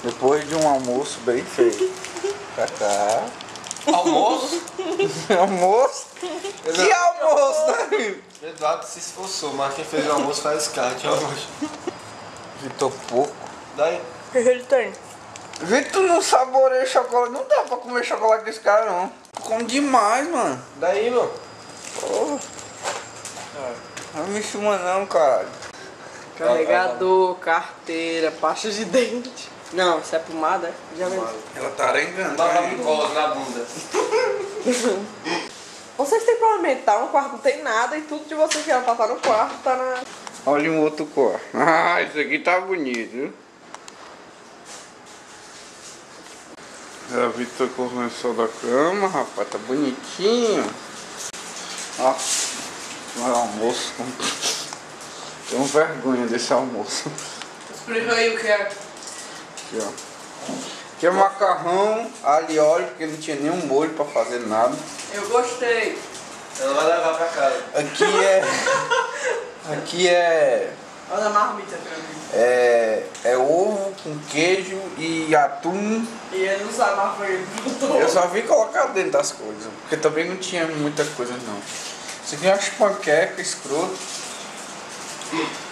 Depois de um almoço bem feito. Pra cá. Almoço? Almoço? Que almoço, né? Eduardo se esforçou, mas quem fez o almoço faz escate hoje. Vitor Porco. Daí? O que ele tem? Vitor não saboreia chocolate. Não dá pra comer chocolate desse cara, não. Come demais, mano. Daí, mano? Porra. Não me chama não, caralho. Carregador, carteira, pasta de dente. Não, isso é pomada, é? Já veio. Ela tá arengando. Lava mucosa na bunda. Vocês têm pra aumentar, um quarto não tem nada e tudo de vocês que era pra estar no quarto tá na... Olha um outro cor. Ah, isso aqui tá bonito, viu? Já Vitor começou da cama, rapaz, tá bonitinho. Ó, não é almoço. Tenho vergonha desse almoço. Explica aí o que é. Aqui, ó. Aqui é macarrão, alho e óleo, porque não tinha nenhum molho pra fazer nada. Eu gostei. Ela vai levar pra casa. Aqui é Olha a marmita pra mim. é ovo com queijo e atum. E ele não sabe mais foi ele que botou. Eu só vi colocar dentro das coisas, porque também não tinha muita coisa não. Isso aqui é umas panquecas escroto.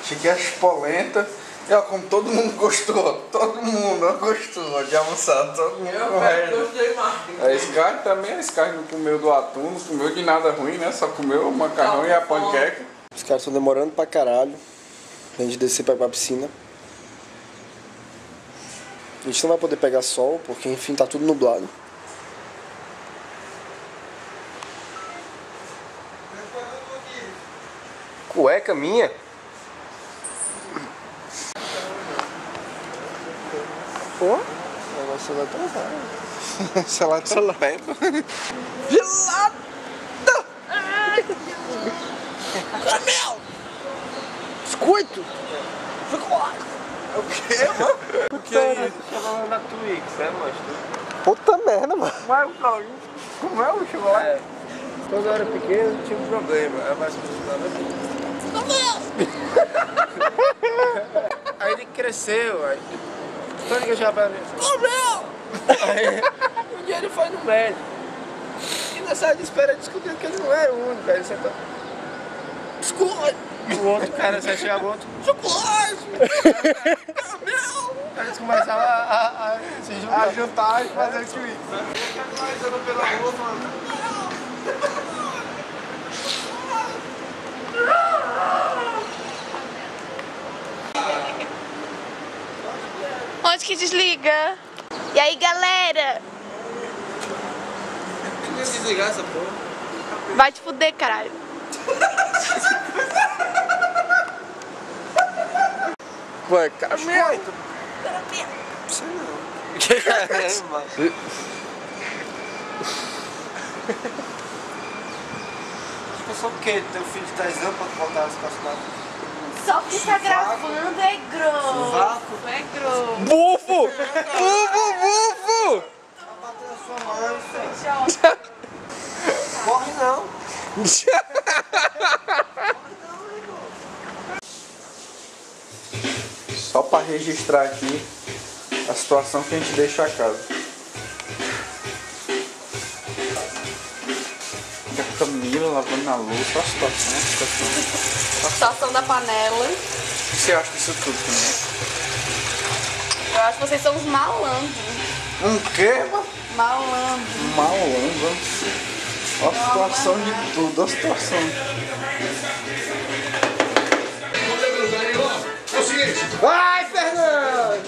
Isso aqui é chipolenta. E ó, como todo mundo gostou, todo mundo gostou de almoçar, todo mundo Gostei mais. A Sky também, a Sky não comeu do atum, não comeu de nada ruim, né? Só comeu o macarrão e a panqueca. Os caras estão demorando pra caralho pra gente descer pra ir pra piscina. A gente não vai poder pegar sol, porque enfim tá tudo nublado. Cueca minha? Pô, o negócio vai atrasar. Salada peppa. Gelado! Caramelo! Biscoito! Chocolate! O quê, mano? O que é isso? Chamando na Twix, é, mano? Puta merda, mano. Mas o Claudinho comeu o chocolate? É. Quando eu era pequeno tinha um problema. Era mais Aí ele cresceu, aí. Tanto que eu já falei. Aí um dia ele foi no médico. E na sala de espera descobriu que ele não era o único. Aí ele sentou. Biscoito! O outro cara se chegava o outro. Chocolate! Aí eles começavam a se juntar. A juntar e fazer o tweet. Andando pela rua, mano. Onde que desliga? E aí, galera? Eu ia desligar essa porra. Vai te fuder, caralho. Ué, caramelo! Sei não. Que é, mano? Pensou o quê? Teu filho de 10 anos pra voltar as costas lá? Só que tá gravando é grosso. Vácuo. É grosso. Bufo! Bufo, bufo! Vai bater na sua mãe, filho. Morre não. Só pra registrar aqui a situação que a gente deixa a casa. Aqui a Camila lavando na louça, olha a situação. Situação da panela. O que você acha disso tudo, Camila? Eu acho que vocês são uns malandros. Um quê, mano? Malandros. Malandro. Olha a situação de tudo, olha a situação. É o seguinte, Vai, Fernando!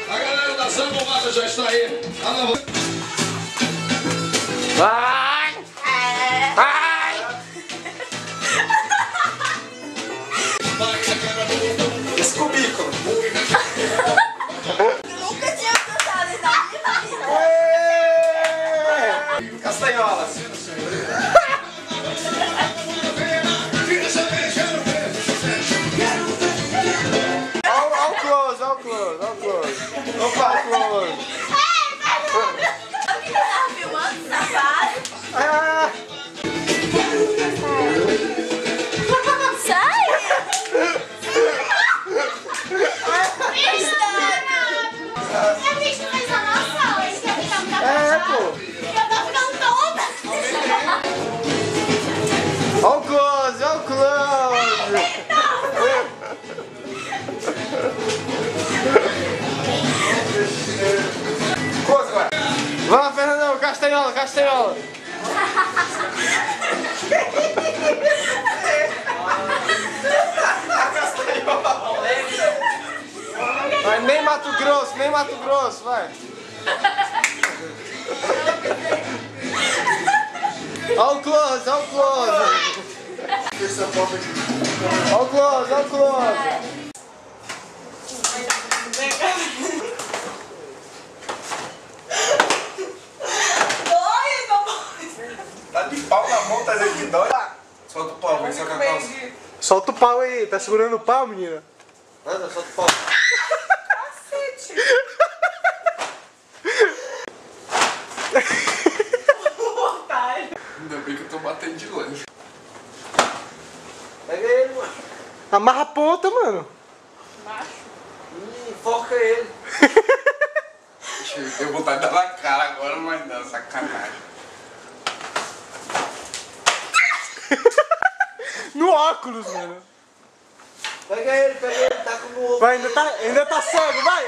a galera da Samba Massa já está aí. Vai! Vai! Esse cubículo. Nunca tinha cantado isso na vida. Castanholas. Olha o close, olha o close, olha o close. Opa, o close. Mas nem Mato Grosso, vai. Olha o close. Olha o close. Tá de pau na mão, tá dizendo que dói. Solta o pau, vem só com a calça. Solta o pau aí, tá segurando o pau, menina? Anda, solta o pau. Cacete! Ainda bem que eu tô batendo de longe. Pega ele, mano. Amarra a ponta, mano. Macho. Enforca ele. Eu tenho vontade de dar na cara agora, mas dá sacanagem. No óculos, mano. Pega ele, tá com o ovo. Vai, ainda tá cego, vai.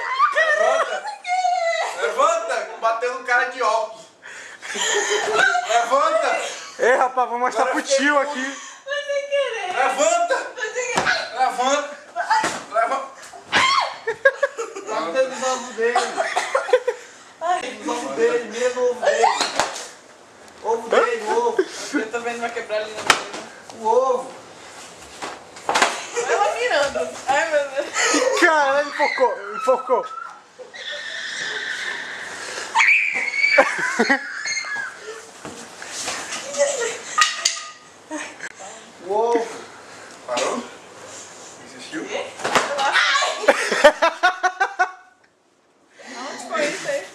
Levanta, bateu no cara de óculos. Levanta. Ei, rapaz, vou mostrar pro tio aqui. Foi sem querer. Levanta. Levanta. Bateu nos ovos dele. Os ovos dele, mesmo ovo dele. Ovo dele, ovo. Eu tô vendo vai quebrar ali na minha. O ovo. Ela mirando. Ai, meu Deus. Caralho, enfocou. O ovo. Parou? Insistiu? Onde foi isso aí?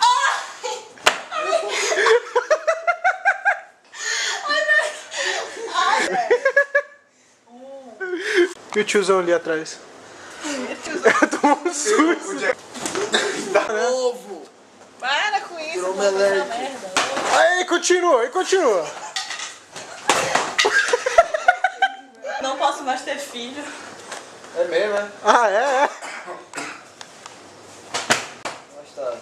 E o tiozão ali atrás? Tomou um susto. Ovo. Para com isso. Virou mano, meleque. essa merda. Aí, continua. Não posso mais ter filho. É mesmo, é? Ah, é? Mas tá.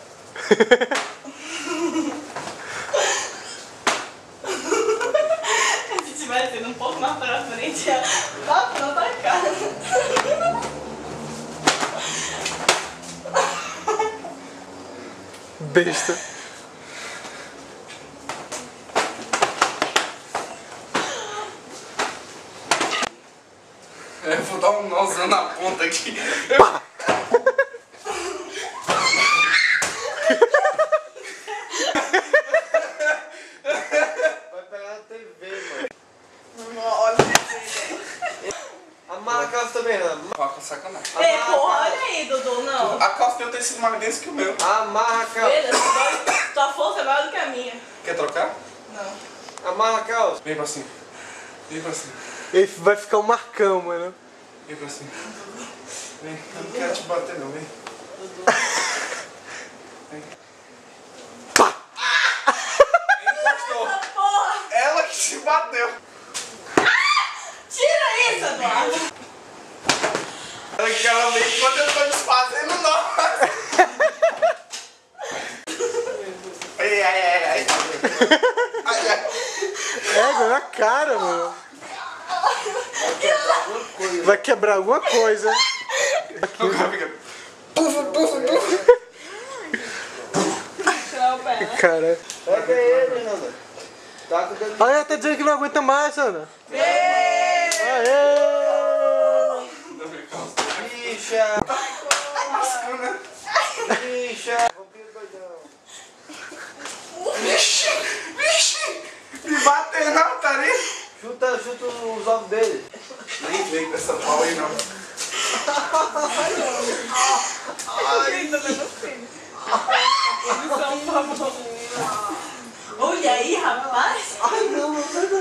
Se tivesse ido um pouco mais pra frente, ia dar na tua cara. Besta. Eu vou dar um nozão na ponta aqui. Pá! Vai pegar na TV, mano. Olha isso aí. Amarra a calça também, Ana. Faca sacanagem. Ei, porra, olha aí, Dudu, não. A calça tem um tecido mais denso que o meu. Amarra a calça. Beleza, tua força é maior do que a minha. Quer trocar? Não. Amarra a calça. Vem pra cima. Vem pra cima. Ele vai ficar um marcão, mano. Vem pra cima. Vem. Eu não quero te bater não, vem. Vem. Pá! Encostou. Porra, Ela que se bateu. tira isso, Eduardo. Ela que ela veio enquanto eu tô desfazendo nó. Ai. Pega na cara, mano. Vai quebrar alguma coisa. O cara fica... Puf. Tirar o pé, né? Cara. Pega ele, Ana. Tá com o dedo. Olha, tá dizendo que não aguenta mais, Ana. Aê! Bicha! Vixe! Me bateu não, tá ali? Chuta os ovos dele. Nem vem com essa pau aí não. Ai, tô vendo filho. Olha aí, rapaz. Ai, não, não.